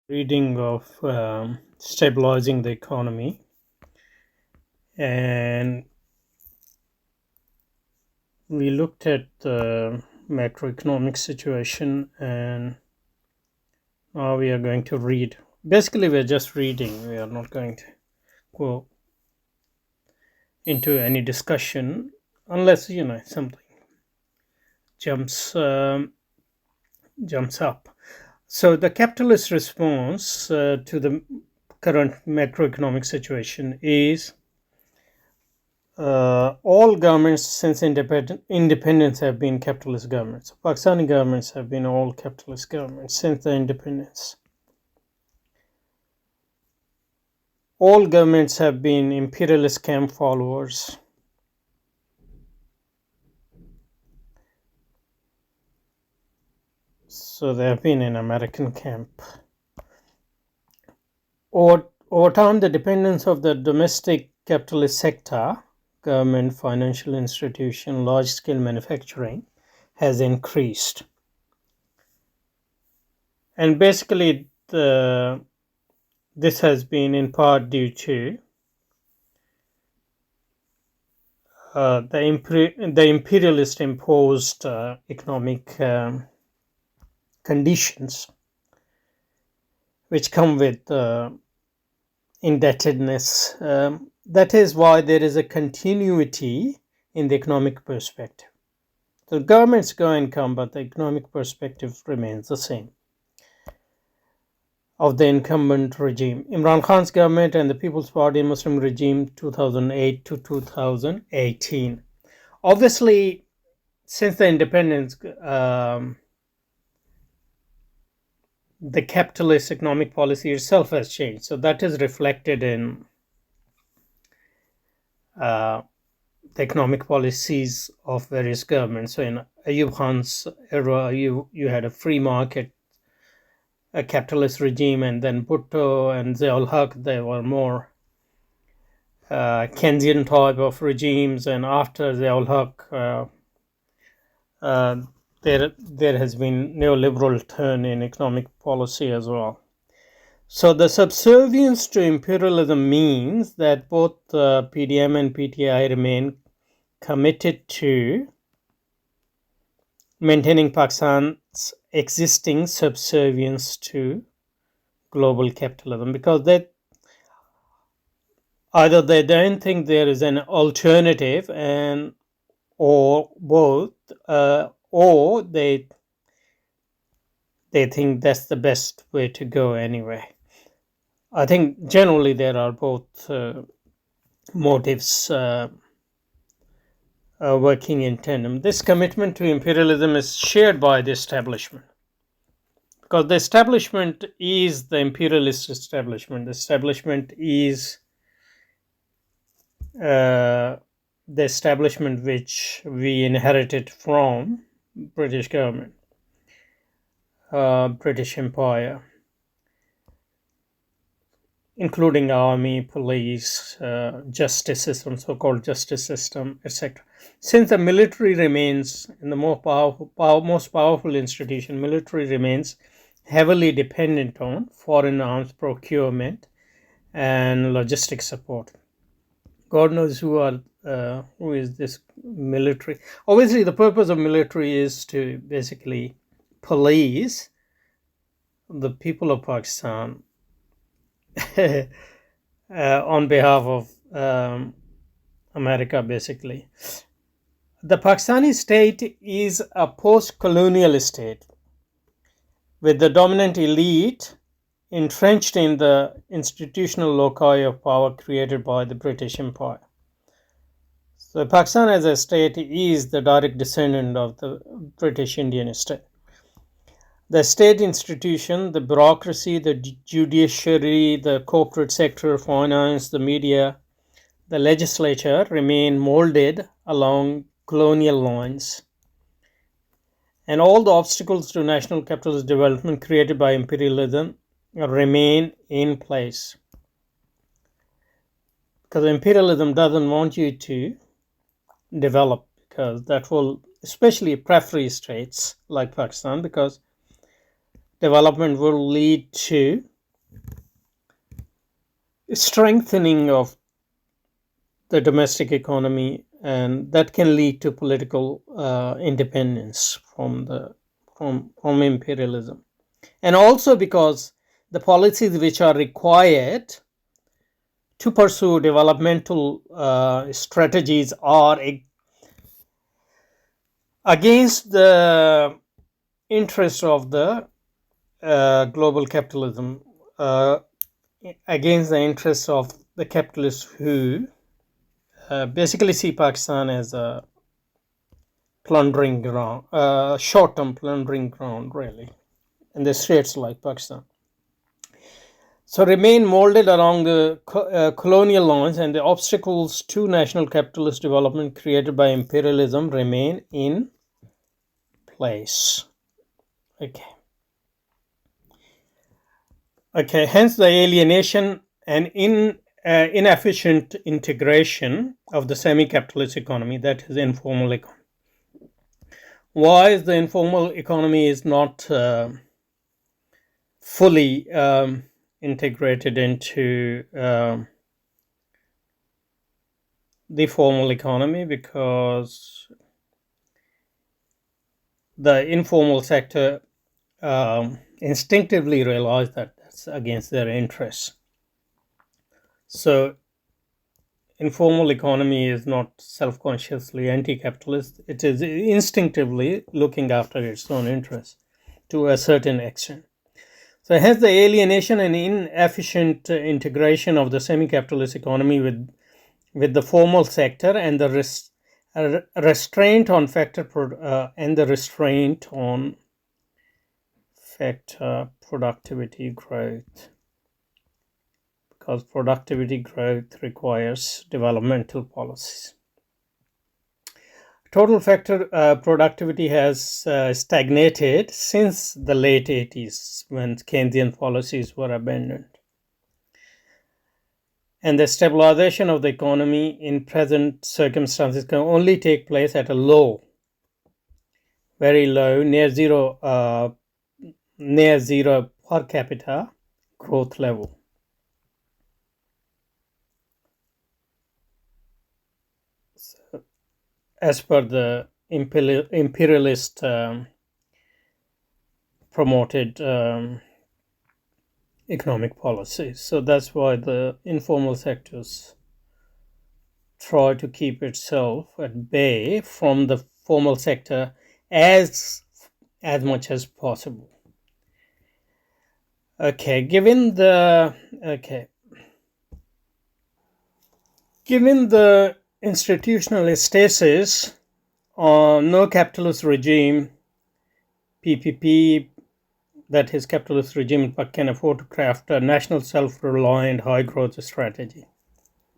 Reading of Stabilizing the Economy, and we looked at the macroeconomic situation, and now we are going to read. Basically, we're just reading. We are not going to go into any discussion unless something jumps jumps up. So the capitalist response to the current macroeconomic situation is all governments since independence have been capitalist governments. Pakistani governments have been all capitalist governments since the independence. All governments have been imperialist camp followers. So they have been in American camp. Over time, the dependence of the domestic capitalist sector, government, financial institution, large-scale manufacturing, has increased. And basically, this has been in part due to the imperialist imposed economic conditions, which come with indebtedness. That is why there is a continuity in the economic perspective. The governments go and come, but the economic perspective remains the same of the incumbent regime. Imran Khan's government and the People's Party Muslim regime 2008 to 2018. Obviously, since the independence, the capitalist economic policy itself has changed. So that is reflected in the economic policies of various governments. So in Ayub Khan's era, you had a free market, a capitalist regime, and then Bhutto and Ziaul Haq, they were more Keynesian type of regimes, and after Ziaul Haq, there has been neoliberal turn in economic policy as well. So the subservience to imperialism means that both PDM and PTI remain committed to maintaining Pakistan's existing subservience to global capitalism, because either they don't think there is an alternative, or both, or they think that's the best way to go anyway. I think generally there are both motives working in tandem. This commitment to imperialism is shared by the establishment, because the establishment is the imperialist establishment. The establishment is the establishment which we inherited from British government, British Empire, including army, police, justice system, so-called justice system, etc. Since the military remains in the most powerful institution, military remains heavily dependent on foreign arms procurement and logistic support. God knows who is this military. Obviously, the purpose of military is to basically police the people of Pakistan on behalf of America, basically. The Pakistani state is a post-colonial state with the dominant elite entrenched in the institutional loci of power created by the British Empire. So Pakistan as a state is the direct descendant of the British Indian state. The state institution, the bureaucracy, the judiciary, the corporate sector, finance, the media, the legislature remain molded along colonial lines. And all the obstacles to national capitalist development created by imperialism remain in place. Because imperialism doesn't want you to develop, because that will, especially free states like Pakistan, because development will lead to strengthening of the domestic economy, and that can lead to political independence from imperialism. And also because the policies which are required to pursue developmental strategies are against the interest of the global capitalism, against the interests of the capitalists who basically see Pakistan as a plundering ground, short-term plundering ground, really, in the states like Pakistan. So remain molded along the colonial lines, and the obstacles to national capitalist development created by imperialism remain in place. Okay. Hence the alienation and inefficient integration of the semi-capitalist economy, that is informal economy. Why is the informal economy is not fully integrated into the formal economy? Because the informal sector instinctively realize that that's against their interests. So informal economy is not self-consciously anti-capitalist. It is instinctively looking after its own interests to a certain extent. So hence the alienation and inefficient integration of the semi-capitalist economy with the formal sector, and the restraint on factor productivity growth, because productivity growth requires developmental policies. Total factor productivity has stagnated since the late 80s, when Keynesian policies were abandoned. And the stabilization of the economy in present circumstances can only take place at a low, very low, near zero per capita growth level. So, as per the imperialist promoted economic policies. So that's why the informal sectors try to keep itself at bay from the formal sector as much as possible. Given the institutional stasis, no capitalist regime, PPP, that is capitalist regime, can afford to craft a national self-reliant high-growth strategy,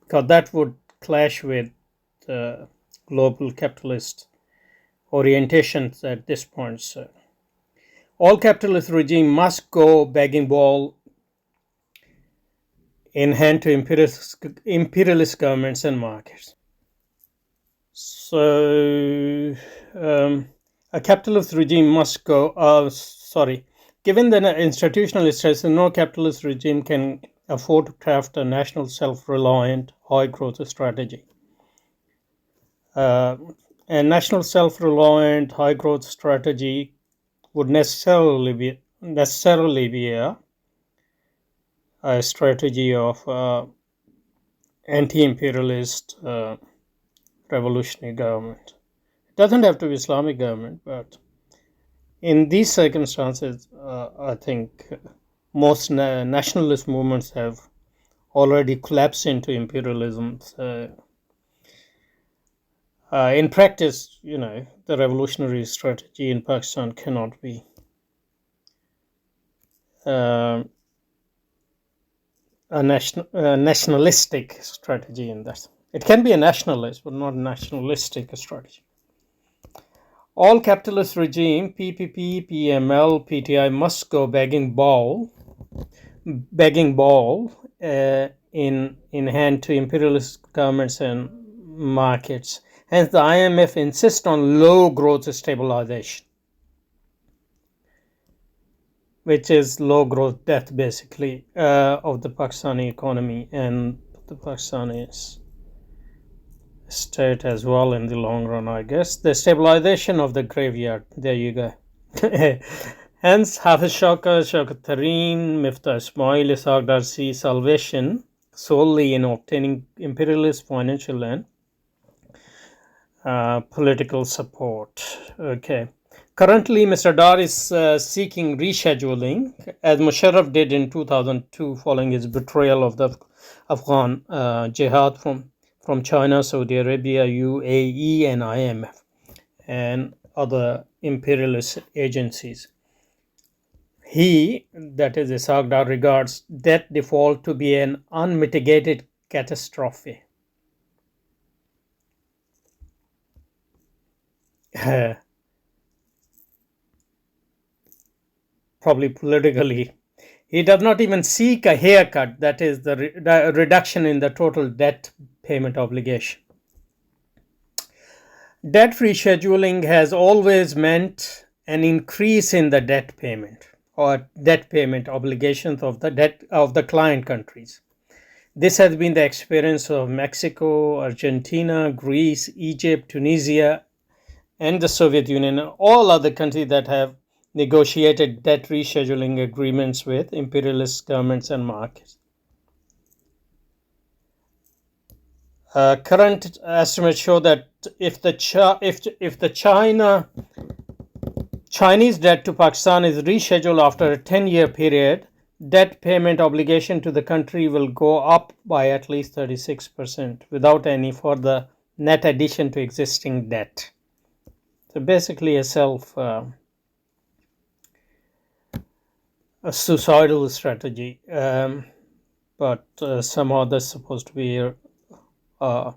because that would clash with global capitalist orientations at this point. So all capitalist regime must go begging bowl in hand to imperialist governments and markets. So a capitalist regime must go, given the institutional stress, no capitalist regime can afford to craft a national self-reliant high-growth strategy. And national self-reliant high-growth strategy would necessarily be a strategy of anti-imperialist revolutionary government. It doesn't have to be Islamic government, but in these circumstances, I think most nationalist movements have already collapsed into imperialism. So, in practice, the revolutionary strategy in Pakistan cannot be a nationalistic strategy in that. It can be a nationalist, but not a nationalistic strategy. All capitalist regime, PPP, PML, PTI, must go begging ball in hand to imperialist governments and markets. Hence, the IMF insists on low growth stabilization. which is low growth death basically of the Pakistani economy and the Pakistani state as well in the long run, I guess. The stabilization of the graveyard. There you go. Hence, Hafiz Shaukat Tareen, Miftah Ismail Isagdar see salvation solely in obtaining imperialist financial and political support. Okay. Currently, Mr. Dar is seeking rescheduling, as Musharraf did in 2002 following his betrayal of the Afghan jihad from China, Saudi Arabia, UAE, and IMF, and other imperialist agencies. He, that is Isagdar, regards debt default to be an unmitigated catastrophe. Probably politically. He does not even seek a haircut, that is the reduction in the total debt payment obligation. Debt rescheduling has always meant an increase in the debt payment or debt payment obligations of the debt of the client countries. This has been the experience of Mexico, Argentina, Greece, Egypt, Tunisia, and the Soviet Union, and all other countries that have negotiated debt rescheduling agreements with imperialist governments and markets. Current estimates show that if the Chinese debt to Pakistan is rescheduled after a 10-year period, debt payment obligation to the country will go up by at least 36% without any further net addition to existing debt. So basically a suicidal strategy, but somehow that's supposed to be a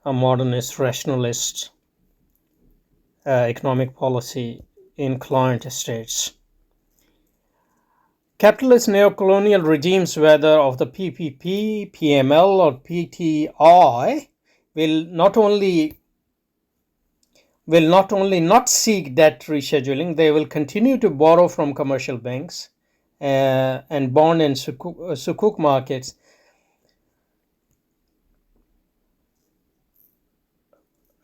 modernist, rationalist economic policy in client states. Capitalist neocolonial regimes, whether of the PPP, PML, or PTI, will not only not seek debt rescheduling, they will continue to borrow from commercial banks and bond and sukuk markets.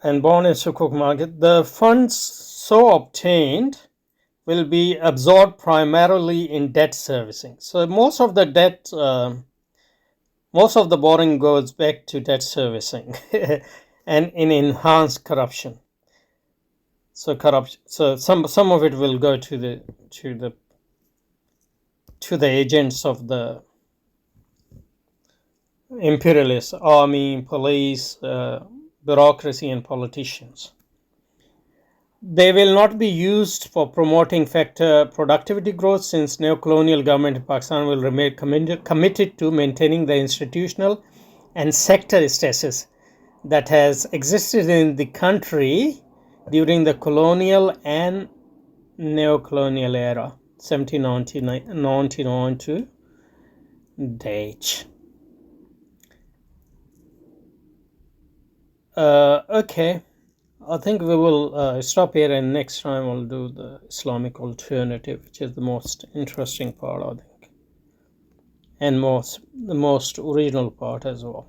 The funds so obtained will be absorbed primarily in debt servicing. So most of the debt, most of the borrowing goes back to debt servicing and in enhanced corruption. So some of it will go to the agents of the imperialist army, police, bureaucracy, and politicians. They will not be used for promoting factor productivity growth, since neocolonial government in Pakistan will remain committed to maintaining the institutional and sector status that has existed in the country during the colonial and neocolonial era, 1799 to date. Okay, I think we will stop here, and next time we'll do the Islamic alternative, which is the most interesting part, I think, and the most original part as well.